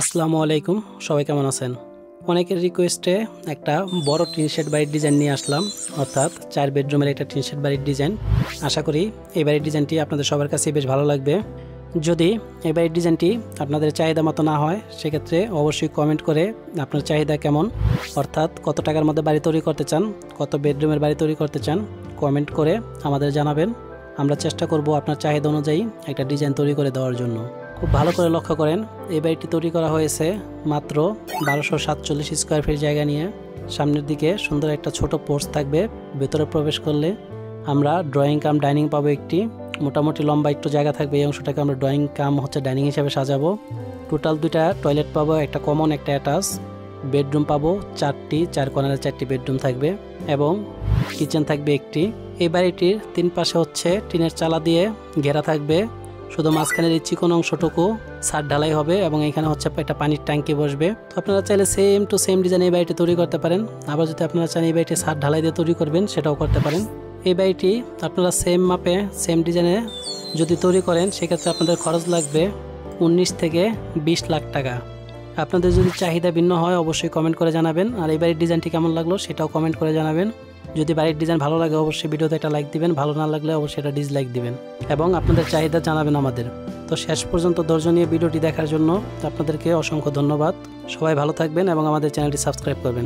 আসসালামু আলাইকুম, সবাই কেমন আছেন? অনেকের রিকোয়েস্টে একটা বড় টিন শেড বাড়ির ডিজাইন নিয়ে আসলাম, অর্থাৎ 4 বেডরুমের একটা টিন শেড বাড়ির ডিজাইন। আশা করি এই বাড়ির ডিজাইনটি আপনাদের সবার কাছে বেশ ভালো লাগবে। যদি এই বাড়ির ডিজাইনটি আপনাদের চাহিদা মতো না হয়, সেক্ষেত্রে অবশ্যই কমেন্ট করে আপনার চাহিদা কেমন, অর্থাৎ কত টাকার মধ্যে বাড়ি তৈরি করতে চান, কত বেডরুমের বাড়ি তৈরি করতে চান, কমেন্ট করে আমাদের জানাবেন। আমরা চেষ্টা করব আপনার চাহিদা অনুযায়ী একটা ডিজাইন তৈরি করে দেওয়ার জন্য। খুব ভালো করে লক্ষ্য করেন, এই বাড়িটি তৈরি করা হয়েছে মাত্র 1247 স্কোয়ার ফিট জায়গা নিয়ে। সামনের দিকে সুন্দর একটা ছোট পোর্চ থাকবে। ভেতরে প্রবেশ করলে আমরা ড্রয়িং কাম ডাইনিং পাবো একটি। মোটামুটি লম্বা একটু জায়গা থাকবে, এই অংশটাকে আমরা ড্রয়িং কাম ডাইনিং হিসেবে সাজাবো। টোটাল 2টা টয়লেট পাবো, একটা কমন একটা অ্যাটাচ। বেডরুম পাবো 4টি, 4 কর্নারে 4টি বেডরুম থাকবে এবং কিচেন থাকবে একটি। এই বাড়িটির 3 পাশে টিনের চালা দিয়ে ঘেরা থাকবে, শুধু মাঝখানের এই চিকন অংশটুকু ছাদ ঢালাই হবে এবং এখানে একটা পানির ট্যাঙ্কি বসবে। তো আপনারা চাইলে সেম টু সেম ডিজাইন এই বাড়িটি তৈরি করতে পারেন। আবার যদি আপনারা চান এই বাড়িটি ছাদ ঢালাই দিয়ে তৈরি করবেন, সেটাও করতে পারেন। এই বাড়িটি আপনারা সেম মাপে সেম ডিজাইনে যদি তৈরি করেন, সেক্ষেত্রে আপনাদের খরচ লাগবে 19 থেকে 20 লাখ টাকা। আপনাদের যদি চাহিদা ভিন্ন হয় অবশ্যই কমেন্ট করে জানাবেন। আর এই বাড়ির ডিজাইনটি কেমন লাগলো সেটাও কমেন্ট করে জানাবেন। যদি বাড়ির ডিজাইন ভালো লাগে অবশ্যই ভিডিওতে একটা লাইক দিবেন, ভালো না লাগলে অবশ্যই এটা ডিসলাইক দিবেন এবং আপনাদের চাহিদা জানাবেন আমাদের। তো শেষ পর্যন্ত ধৈর্য নিয়ে ভিডিওটি দেখার জন্য আপনাদেরকে অসংখ্য ধন্যবাদ। সবাই ভালো থাকবেন এবং আমাদের চ্যানেলটি সাবস্ক্রাইব করবেন।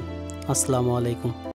আসসালামু আলাইকুম।